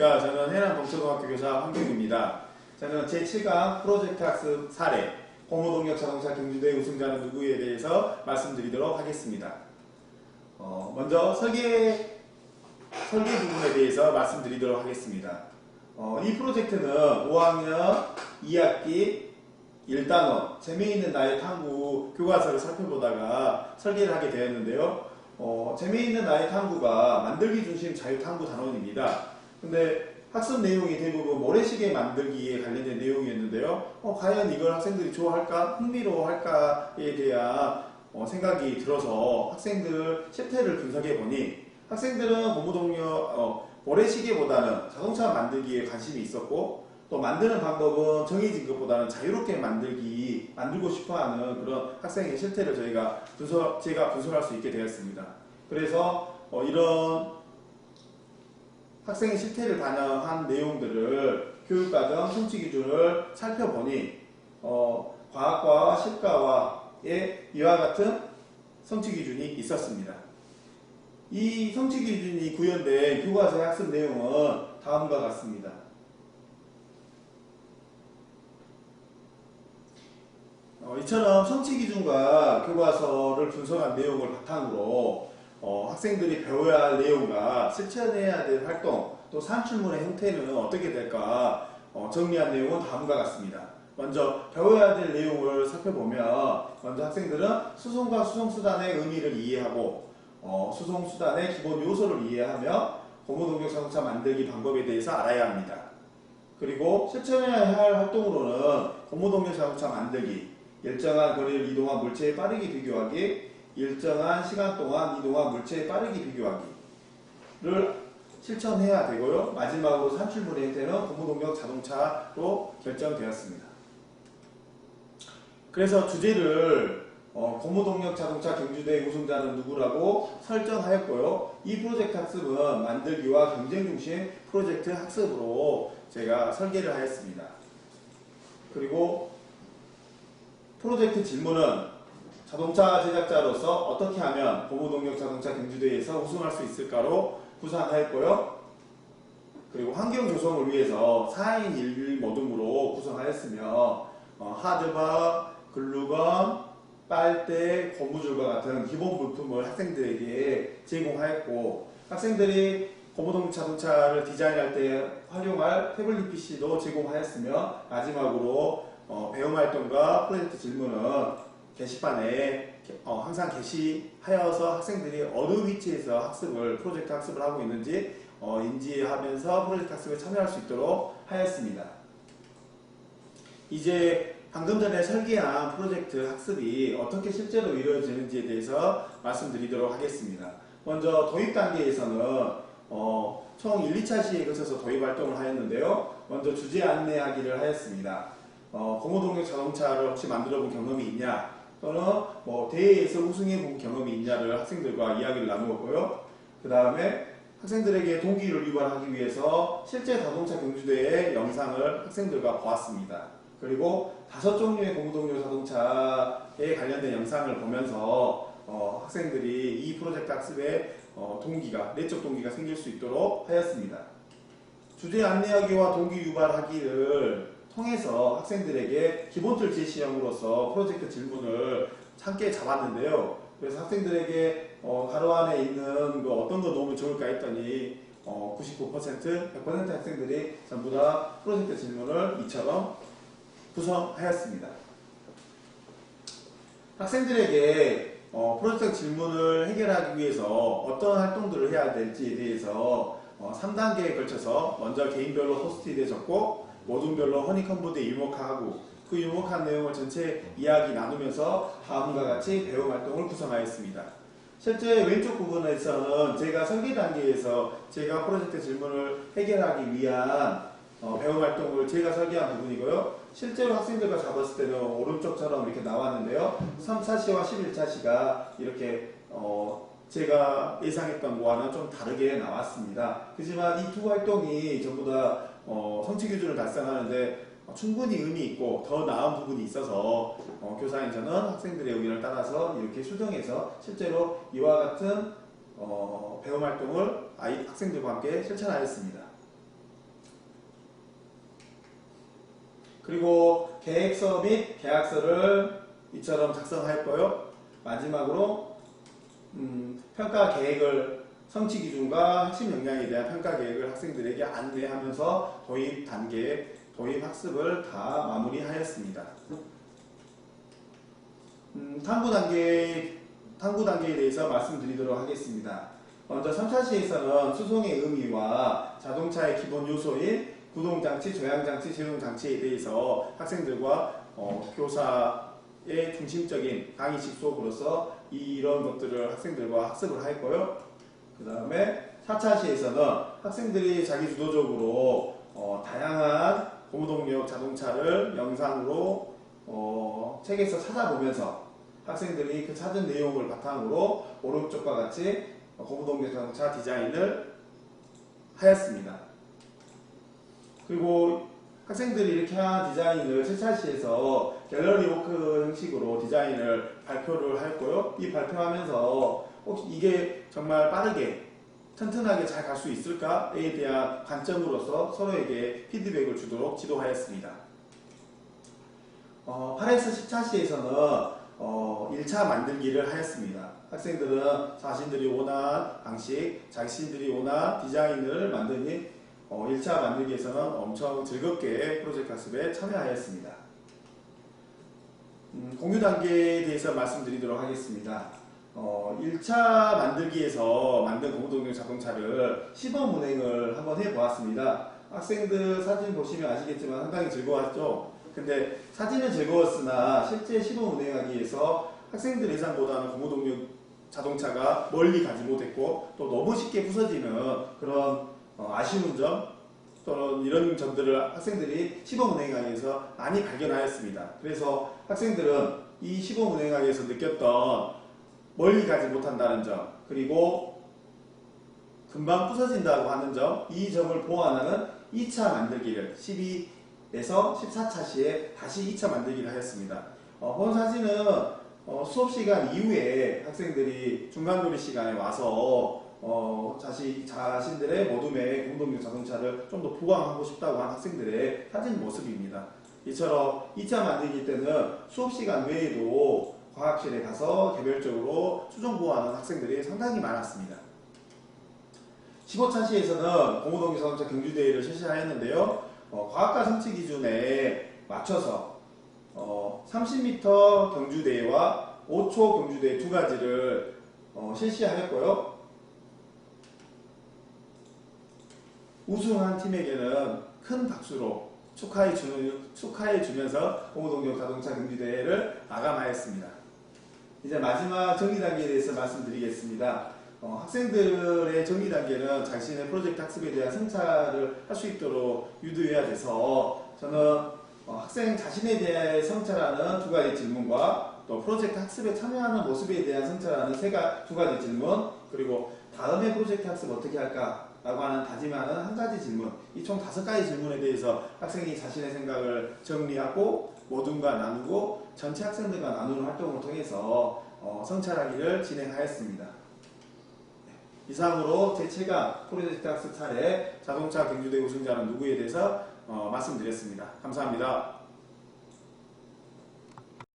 안녕하십니까. 저는 해남동초등학교 교사 황경입니다. 저는 제7강 프로젝트 학습 사례 고무동력 자동차 경주대회 우승자는 누구에 대해서 말씀드리도록 하겠습니다. 먼저 설계 부분에 대해서 말씀드리도록 하겠습니다. 이 프로젝트는 5학년 2학기 1단원 재미있는 나의 탐구 교과서를 살펴보다가 설계를 하게 되었는데요. 재미있는 나의 탐구가 만들기 중심 자유탐구 단원입니다. 근데 학습 내용이 대부분 모래시계 만들기에 관련된 내용이었는데요. 과연 이걸 학생들이 좋아할까? 흥미로워할까에 대한 생각이 들어서 학생들 실태를 분석해보니 학생들은 고무동력 모래시계보다는 자동차 만들기에 관심이 있었고 또 만드는 방법은 정해진 것보다는 자유롭게 만들고 싶어하는 그런 학생의 실태를 제가 분석할 수 있게 되었습니다. 그래서 이런 학생의 실태를 반영한 내용들을 교육과정 성취 기준을 살펴보니 과학과와 실과와의 이와 같은 성취 기준이 있었습니다. 이 성취 기준이 구현된 교과서의 학습 내용은 다음과 같습니다. 이처럼 성취 기준과 교과서를 분석한 내용을 바탕으로 학생들이 배워야 할 내용과 실천해야 될 활동 또 산출문의 형태는 어떻게 될까 정리한 내용은 다음과 같습니다. 먼저 배워야 될 내용을 살펴보면 먼저 학생들은 수송과 수송수단의 의미를 이해하고 수송수단의 기본 요소를 이해하며 고무동력 자동차 만들기 방법에 대해서 알아야 합니다. 그리고 실천해야 할 활동으로는 고무동력 자동차 만들기, 일정한 거리를 이동한 물체에 빠르게 비교하기, 일정한 시간 동안 이동한 물체에 빠르게 비교하기를 실천해야 되고요. 마지막으로 산출물의 형태는 고무동력 자동차로 결정되었습니다. 그래서 주제를 고무동력 자동차 경주대회 우승자는 누구라고 설정하였고요. 이 프로젝트 학습은 만들기와 경쟁 중심 프로젝트 학습으로 제가 설계를 하였습니다. 그리고 프로젝트 질문은 자동차 제작자로서 어떻게 하면 고무동력 자동차 경주대회에서 우승할 수 있을까로 구상하였고요. 그리고 환경 조성을 위해서 4인 1모둠으로 구성하였으며 하드바, 글루건, 빨대, 고무줄과 같은 기본 부품을 학생들에게 제공하였고 학생들이 고무동력 자동차를 디자인할 때 활용할 태블릿 PC도 제공하였으며 마지막으로 배움활동과 프로젝트 질문은 게시판에 항상 게시하여서 학생들이 어느 위치에서 프로젝트 학습을 하고 있는지 인지하면서 프로젝트 학습에 참여할 수 있도록 하였습니다. 이제 방금 전에 설계한 프로젝트 학습이 어떻게 실제로 이루어지는지에 대해서 말씀드리도록 하겠습니다. 먼저 도입 단계에서는 총 1, 2차 시에 거쳐서 도입 활동을 하였는데요. 먼저 주제 안내하기를 하였습니다. 고무동력 자동차를 혹시 만들어 본 경험이 있냐 또는 대회에서 우승해 본 경험이 있냐를 학생들과 이야기를 나누었고요. 그 다음에 학생들에게 동기를 유발하기 위해서 실제 자동차 경주대회 영상을 학생들과 보았습니다. 그리고 5종류의 고무동력 자동차에 관련된 영상을 보면서 학생들이 이 프로젝트 학습에 내적 동기가 생길 수 있도록 하였습니다. 주제 안내하기와 동기 유발하기를 통해서 학생들에게 기본틀 제시형으로서 프로젝트 질문을 함께 잡았는데요. 그래서 학생들에게 가로 안에 있는 어떤 거 놓으면 좋을까 했더니 99%, 100% 학생들이 전부 다 프로젝트 질문을 이처럼 구성하였습니다. 학생들에게 프로젝트 질문을 해결하기 위해서 어떤 활동들을 해야 될지에 대해서 3단계에 걸쳐서 먼저 개인별로 포스트잇에 적고 모둠별로 허니콤보드에 유목하고 그 유목한 내용을 전체 이야기 나누면서 다음과 같이 배움 활동을 구성하였습니다. 실제 왼쪽 부분에서는 제가 설계 단계에서 제가 프로젝트 질문을 해결하기 위한 배움 활동을 제가 설계한 부분이고요. 실제로 학생들과 잡았을 때는 오른쪽처럼 이렇게 나왔는데요. 3, 4시와 11차시가 이렇게 제가 예상했던 거와는 좀 다르게 나왔습니다. 하지만 이 두 활동이 전부 다 성취 기준을 달성하는데 충분히 의미 있고 더 나은 부분이 있어서 교사인 저는 학생들의 의견을 따라서 이렇게 수정해서 실제로 이와 같은 배움 활동을 학생들과 함께 실천하였습니다. 그리고 계획서 및 계약서를 이처럼 작성하였고요. 마지막으로 평가 계획을 성취 기준과 핵심 역량에 대한 평가 계획을 학생들에게 안내하면서 도입 단계, 도입 학습을 다 마무리하였습니다. 탐구 단계에 대해서 말씀드리도록 하겠습니다. 먼저 3차 시에서는 수송의 의미와 자동차의 기본 요소인 구동장치, 조향장치, 제동장치에 대해서 학생들과 교사의 중심적인 강의식 수업으로서 이런 것들을 학생들과 학습을 하였고요. 그 다음에 4차 시에서는 학생들이 자기주도적으로 다양한 고무동력 자동차를 영상으로 책에서 찾아보면서 학생들이 그 찾은 내용을 바탕으로 오른쪽과 같이 고무동력 자동차 디자인을 하였습니다. 그리고 학생들이 이렇게 한 디자인을 7차 시에서 갤러리 워크 형식으로 디자인을 발표를 하였고요. 이 발표하면서 혹시 이게 정말 빠르게 튼튼하게 잘 갈 수 있을까에 대한 관점으로서 서로에게 피드백을 주도록 지도하였습니다. 8에서 10차 시에서는 1차 만들기를 하였습니다. 학생들은 자신들이 원한 방식, 자신들이 원한 디자인을 만드니 1차 만들기에서는 엄청 즐겁게 프로젝트 학습에 참여하였습니다. 공유 단계에 대해서 말씀드리도록 하겠습니다. 1차 만들기에서 만든 고무동력 자동차를 시범 운행을 한번 해보았습니다. 학생들 사진 보시면 아시겠지만 상당히 즐거웠죠? 근데 사진은 즐거웠으나 실제 시범 운행하기 위해서 학생들 예상보다는 고무동력 자동차가 멀리 가지 못했고 또 너무 쉽게 부서지는 그런 아쉬운 점 또는 이런 점들을 학생들이 시범 운행하기 위해서 많이 발견하였습니다. 그래서 학생들은 이 시범 운행하기 위해서 느꼈던 멀리 가지 못한다는 점, 그리고 금방 부서진다고 하는 점, 이 점을 보완하는 2차 만들기를 12에서 14차 시에 다시 2차 만들기를 하였습니다. 본 사진은 수업 시간 이후에 학생들이 중간고리 시간에 와서 자신들의 모둠의 공동력 자동차를 좀 더 보강하고 싶다고 하는 학생들의 사진 모습입니다. 이처럼 2차 만들기 때는 수업 시간 외에도 과학실에 가서 개별적으로 수정 보호하는 학생들이 상당히 많았습니다. 15차 시에서는 고무동력 자동차 경주대회를 실시하였는데요. 과학과 성취 기준에 맞춰서 30m 경주대회와 5초 경주대회 두 가지를 실시하였고요. 우승한 팀에게는 큰 박수로 축하해 주면서 고무동력 자동차 경주대회를 마감하였습니다. 이제 마지막 정리 단계에 대해서 말씀드리겠습니다. 학생들의 정리 단계는 자신의 프로젝트 학습에 대한 성찰을 할 수 있도록 유도해야 돼서 저는 학생 자신에 대해 성찰하는 두 가지 질문과 또 프로젝트 학습에 참여하는 모습에 대한 성찰하는 두 가지 질문, 그리고 다음에 프로젝트 학습 어떻게 할까? 라고 하는 다짐하는 한 가지 질문, 이 총 5가지 질문에 대해서 학생이 자신의 생각을 정리하고 모둠과 나누고 전체 학생들과 나누는 활동을 통해서 성찰하기를 진행하였습니다. 이상으로 제 최강 프로젝트 학습 사례 자동차 경주대 우승자는 누구에 대해서 말씀드렸습니다. 감사합니다.